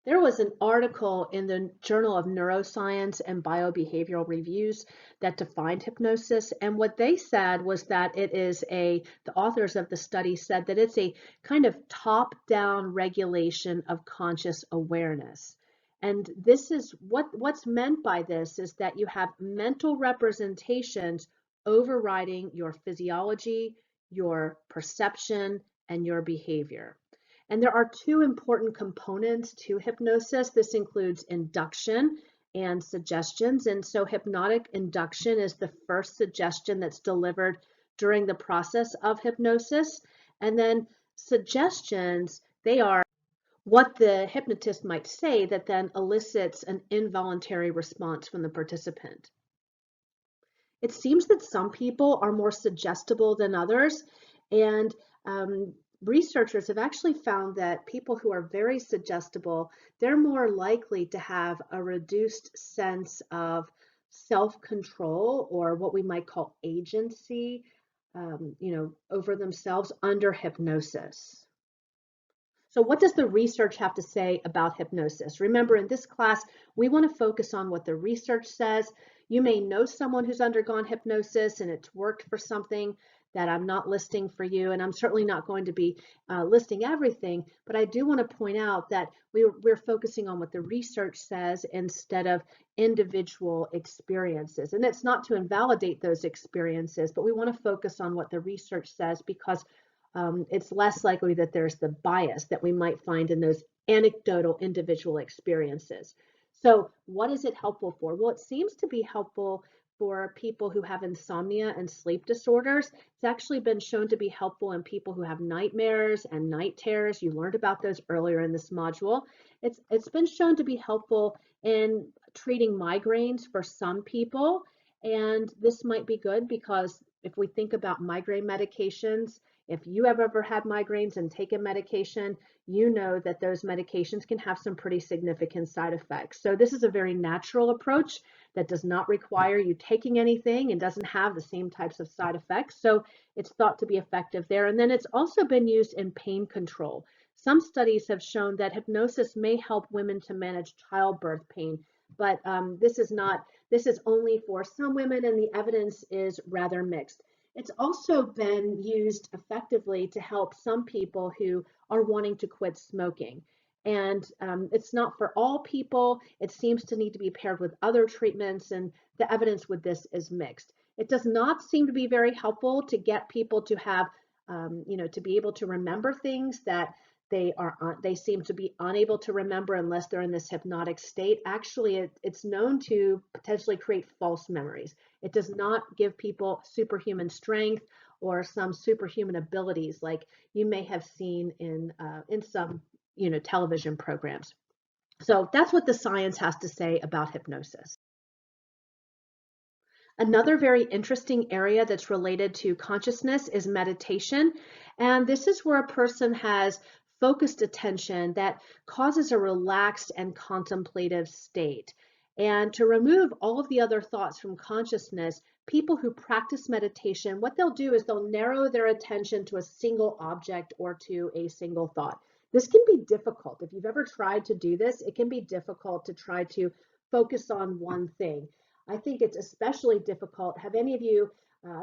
There was an article in the Journal of Neuroscience and Biobehavioral Reviews that defined hypnosis. And what they said was that the authors of the study said that it's a kind of top-down regulation of conscious awareness. And this is what's meant by this is that you have mental representations overriding your physiology, your perception, and your behavior. And there are two important components to hypnosis. This includes induction and suggestions. And so hypnotic induction is the first suggestion that's delivered during the process of hypnosis. And then suggestions, they are what the hypnotist might say that then elicits an involuntary response from the participant. It seems that some people are more suggestible than others, and researchers have actually found that people who are very suggestible, they're more likely to have a reduced sense of self-control, or what we might call agency, over themselves under hypnosis. So what does the research have to say about hypnosis? Remember, in this class, we want to focus on what the research says. You may know someone who's undergone hypnosis and it's worked for something that I'm not listing for you, and I'm certainly not going to be listing everything, but I do want to point out that we're focusing on what the research says instead of individual experiences. And it's not to invalidate those experiences, but we want to focus on what the research says because it's less likely that there's the bias that we might find in those anecdotal individual experiences. So what is it helpful for? Well, it seems to be helpful for people who have insomnia and sleep disorders. It's actually been shown to be helpful in people who have nightmares and night terrors. You learned about those earlier in this module. It's been shown to be helpful in treating migraines for some people. And this might be good because if we think about migraine medications, if you have ever had migraines and taken medication, you know that those medications can have some pretty significant side effects. So this is a very natural approach that does not require you taking anything and doesn't have the same types of side effects. So it's thought to be effective there. And then it's also been used in pain control. Some studies have shown that hypnosis may help women to manage childbirth pain, but this is only for some women, and the evidence is rather mixed. It's also been used effectively to help some people who are wanting to quit smoking. And it's not for all people. It seems to need to be paired with other treatments, and the evidence with this is mixed. It does not seem to be very helpful to get people to have, to be able to remember things that they seem to be unable to remember unless they're in this hypnotic state. Actually, it's known to potentially create false memories. It does not give people superhuman strength or some superhuman abilities like you may have seen in some television programs. So that's what the science has to say about hypnosis. Another very interesting area that's related to consciousness is meditation. And this is where a person has focused attention that causes a relaxed and contemplative state. And to remove all of the other thoughts from consciousness, people who practice meditation, what they'll do is they'll narrow their attention to a single object or to a single thought. This can be difficult. If you've ever tried to do this, it can be difficult to try to focus on one thing. I think it's especially difficult. Have any of you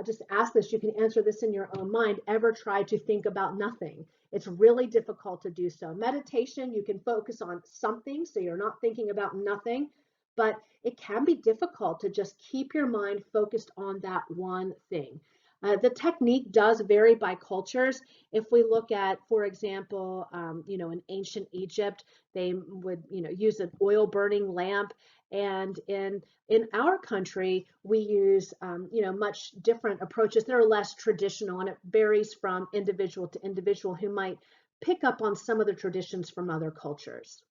just ask this, you can answer this in your own mind, ever try to think about nothing? It's really difficult to do so. Meditation, you can focus on something, so you're not thinking about nothing, but it can be difficult to just keep your mind focused on that one thing. The technique does vary by cultures. If we look at, for example, in ancient Egypt, they would, use an oil burning lamp. And in our country, we use, much different approaches that are less traditional, and it varies from individual to individual who might pick up on some of the traditions from other cultures.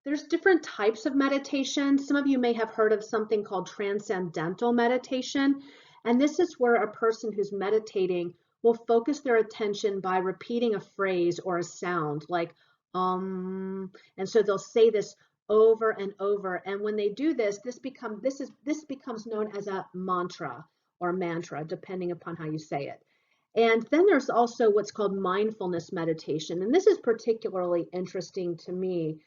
There's different types of meditation. Some of you may have heard of something called transcendental meditation, and this is where a person who's meditating will focus their attention by repeating a phrase or a sound like and so they'll say this over and over. And when they do this, this becomes known as a mantra, depending upon how you say it. And then there's also what's called mindfulness meditation, and this is particularly interesting to me.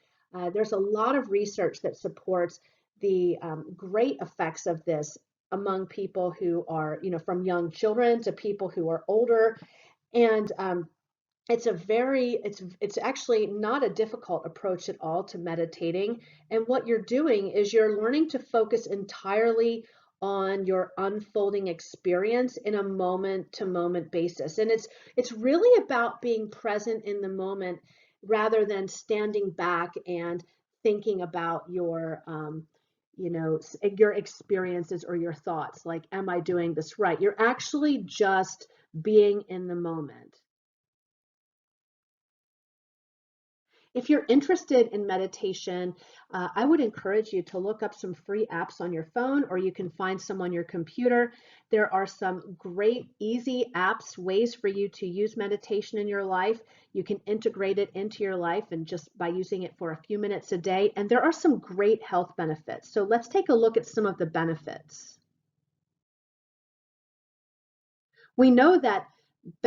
There's a lot of research that supports the great effects of this among people who are, from young children to people who are older. And it's actually not a difficult approach at all to meditating. And what you're doing is you're learning to focus entirely on your unfolding experience in a moment to moment basis. And it's really about being present in the moment rather than standing back and thinking about your experiences or your thoughts, like, am I doing this right? You're actually just being in the moment. If you're interested in meditation, I would encourage you to look up some free apps on your phone, or you can find some on your computer. There are some great, easy apps, ways for you to use meditation in your life. You can integrate it into your life and just by using it for a few minutes a day. And there are some great health benefits. So let's take a look at some of the benefits. We know that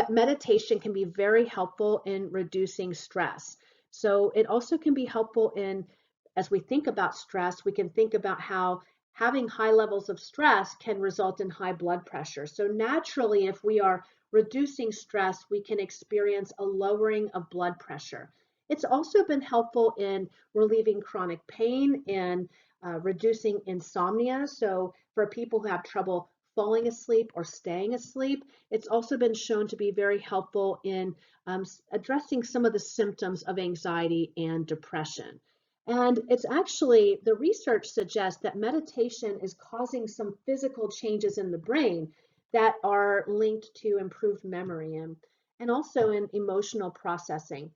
meditation can be very helpful in reducing stress. So it also can be helpful as we think about stress, we can think about how having high levels of stress can result in high blood pressure. So naturally, if we are reducing stress, we can experience a lowering of blood pressure. It's also been helpful in relieving chronic pain and reducing insomnia. So for people who have trouble falling asleep or staying asleep, it's also been shown to be very helpful in addressing some of the symptoms of anxiety and depression. And it's actually, the research suggests that meditation is causing some physical changes in the brain that are linked to improved memory and also in emotional processing.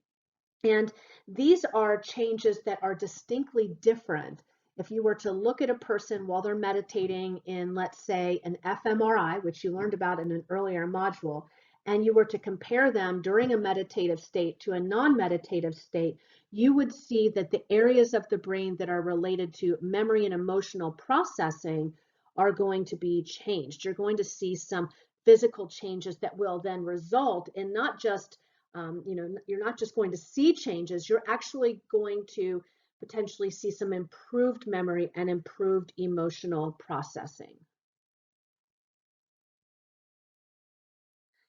And these are changes that are distinctly different. If you were to look at a person while they're meditating in, let's say, an fMRI, which you learned about in an earlier module, and you were to compare them during a meditative state to a non-meditative state, you would see that the areas of the brain that are related to memory and emotional processing are going to be changed. You're going to see some physical changes that will then result in not just you're not just going to see changes, you're actually going to potentially see some improved memory and improved emotional processing.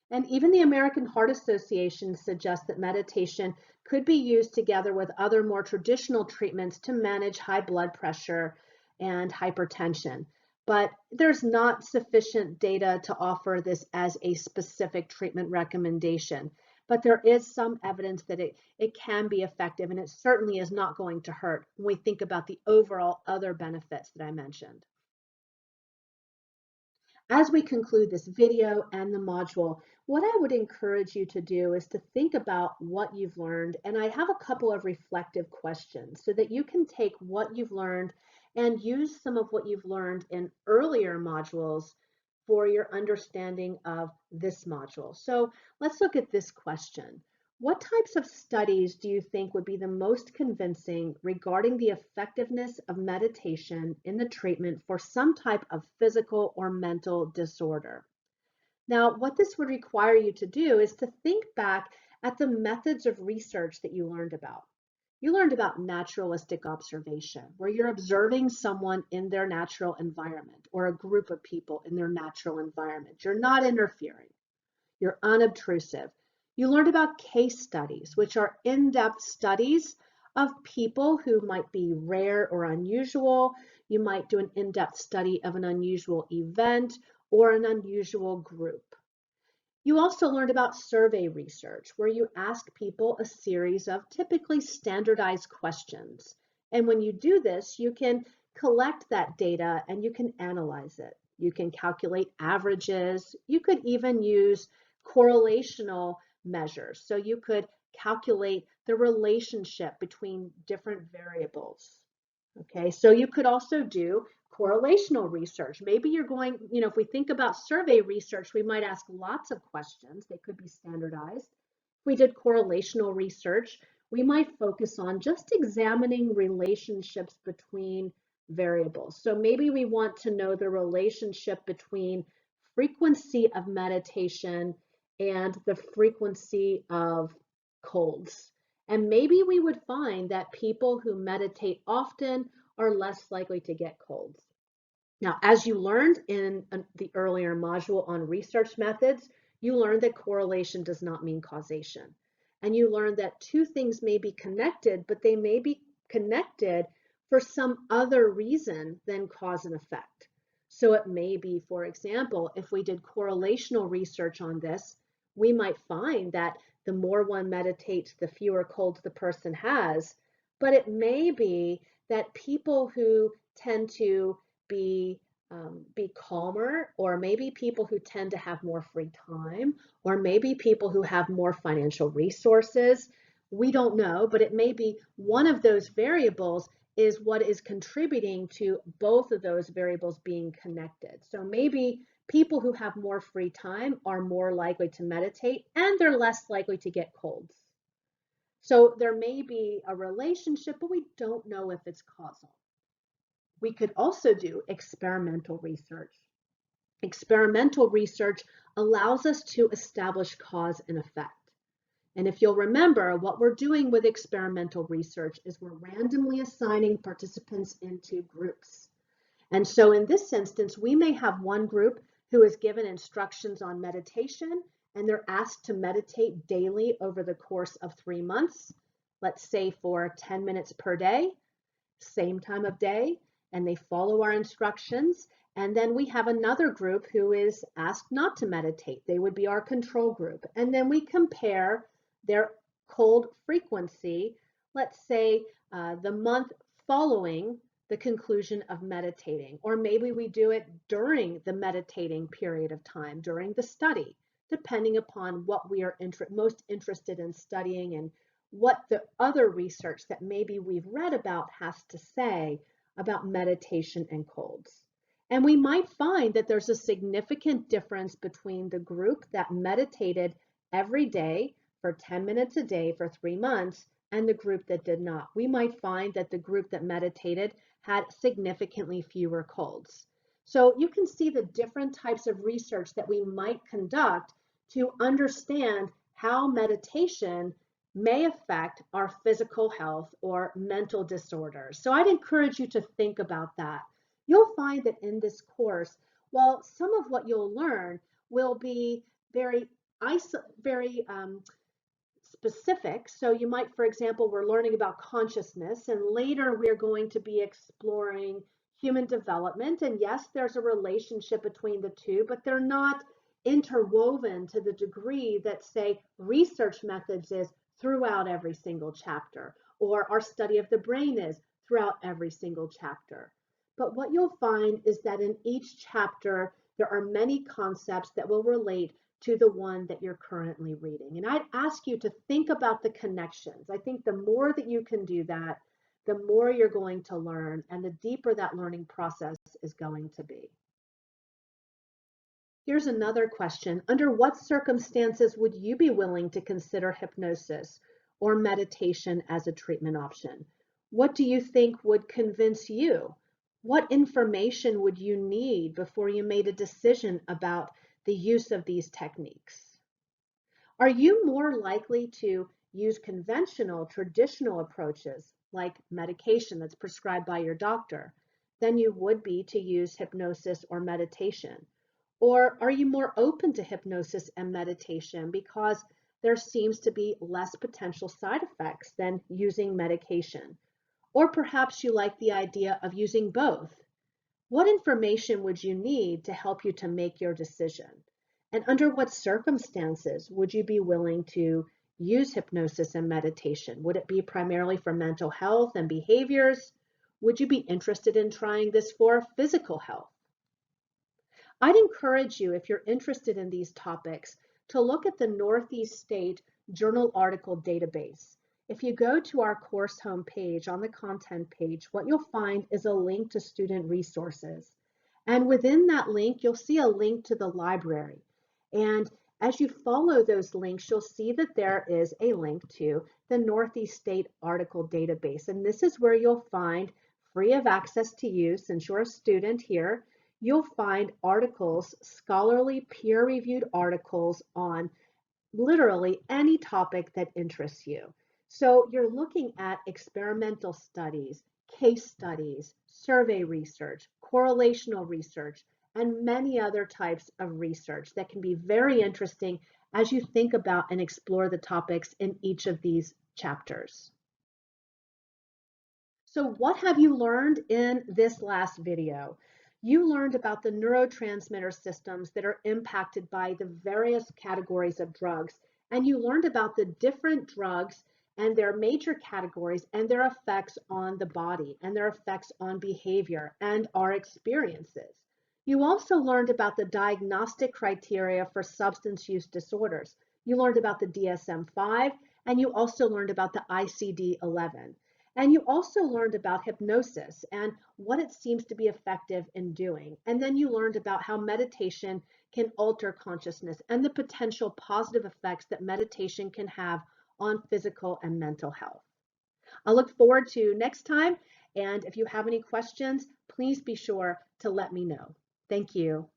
And even the American Heart Association suggests that meditation could be used together with other more traditional treatments to manage high blood pressure and hypertension. But there's not sufficient data to offer this as a specific treatment recommendation. But there is some evidence that it can be effective, and it certainly is not going to hurt when we think about the overall other benefits that I mentioned. As we conclude this video and the module, what I would encourage you to do is to think about what you've learned. And I have a couple of reflective questions so that you can take what you've learned and use some of what you've learned in earlier modules for your understanding of this module. So let's look at this question. What types of studies do you think would be the most convincing regarding the effectiveness of meditation in the treatment for some type of physical or mental disorder? Now, what this would require you to do is to think back at the methods of research that you learned about. You learned about naturalistic observation, where you're observing someone in their natural environment or a group of people in their natural environment. You're not interfering. You're unobtrusive. You learned about case studies, which are in-depth studies of people who might be rare or unusual. You might do an in-depth study of an unusual event or an unusual group. You also learned about survey research, where you ask people a series of typically standardized questions. And when you do this, you can collect that data and you can analyze it. You can calculate averages. You could even use correlational measures. So you could calculate the relationship between different variables. Okay, so you could also do correlational research. Maybe you're going, if we think about survey research, we might ask lots of questions. They could be standardized. If we did correlational research, we might focus on just examining relationships between variables. So maybe we want to know the relationship between frequency of meditation and the frequency of colds. And maybe we would find that people who meditate often are less likely to get colds. Now, as you learned in the earlier module on research methods, you learned that correlation does not mean causation. And you learned that two things may be connected, but they may be connected for some other reason than cause and effect. So it may be, for example, if we did correlational research on this, we might find that the more one meditates, the fewer colds the person has. But it may be that people who tend to be calmer, or maybe people who tend to have more free time, or maybe people who have more financial resources. We don't know, but it may be one of those variables is what is contributing to both of those variables being connected. So maybe people who have more free time are more likely to meditate and they're less likely to get colds. So there may be a relationship, but we don't know if it's causal. We could also do experimental research. Experimental research allows us to establish cause and effect. And if you'll remember, what we're doing with experimental research is we're randomly assigning participants into groups. And so in this instance, we may have one group who is given instructions on meditation, and they're asked to meditate daily over the course of 3 months, let's say for 10 minutes per day, same time of day, and they follow our instructions. And then we have another group who is asked not to meditate. They would be our control group. And then we compare their cold frequency, let's say the month following the conclusion of meditating, or maybe we do it during the meditating period of time, during the study, depending upon what we are most interested in studying and what the other research that maybe we've read about has to say about meditation and colds. And we might find that there's a significant difference between the group that meditated every day for 10 minutes a day for 3 months and the group that did not. We might find that the group that meditated had significantly fewer colds. So you can see the different types of research that we might conduct to understand how meditation may affect our physical health or mental disorders. So I'd encourage you to think about that. You'll find that in this course, while some of what you'll learn will be very specific. So you might, for example, we're learning about consciousness, and later we're going to be exploring human development. And yes, there's a relationship between the two, but they're not interwoven to the degree that, say, research methods is throughout every single chapter, or our study of the brain is throughout every single chapter. But what you'll find is that in each chapter, there are many concepts that will relate to the one that you're currently reading. And I'd ask you to think about the connections. I think the more that you can do that, the more you're going to learn and the deeper that learning process is going to be. Here's another question. Under what circumstances would you be willing to consider hypnosis or meditation as a treatment option? What do you think would convince you? What information would you need before you made a decision about the use of these techniques? Are you more likely to use conventional, traditional approaches like medication that's prescribed by your doctor than you would be to use hypnosis or meditation? Or are you more open to hypnosis and meditation because there seems to be less potential side effects than using medication? Or perhaps you like the idea of using both. What information would you need to help you to make your decision? And under what circumstances would you be willing to use hypnosis and meditation? Would it be primarily for mental health and behaviors? Would you be interested in trying this for physical health? I'd encourage you, if you're interested in these topics, to look at the Northeast State Journal Article Database. If you go to our course homepage on the content page, what you'll find is a link to student resources. And within that link, you'll see a link to the library. And as you follow those links, you'll see that there is a link to the Northeast State Article Database. And this is where you'll find, free of access to you, since you're a student here, you'll find articles, scholarly peer-reviewed articles on literally any topic that interests you. So you're looking at experimental studies, case studies, survey research, correlational research, and many other types of research that can be very interesting as you think about and explore the topics in each of these chapters. So what have you learned in this last video? You learned about the neurotransmitter systems that are impacted by the various categories of drugs, and you learned about the different drugs and their major categories and their effects on the body and their effects on behavior and our experiences. You also learned about the diagnostic criteria for substance use disorders. You learned about the DSM-5, and you also learned about the ICD-11. And you also learned about hypnosis and what it seems to be effective in doing. And then you learned about how meditation can alter consciousness and the potential positive effects that meditation can have on physical and mental health. I look forward to next time. And if you have any questions, please be sure to let me know. Thank you.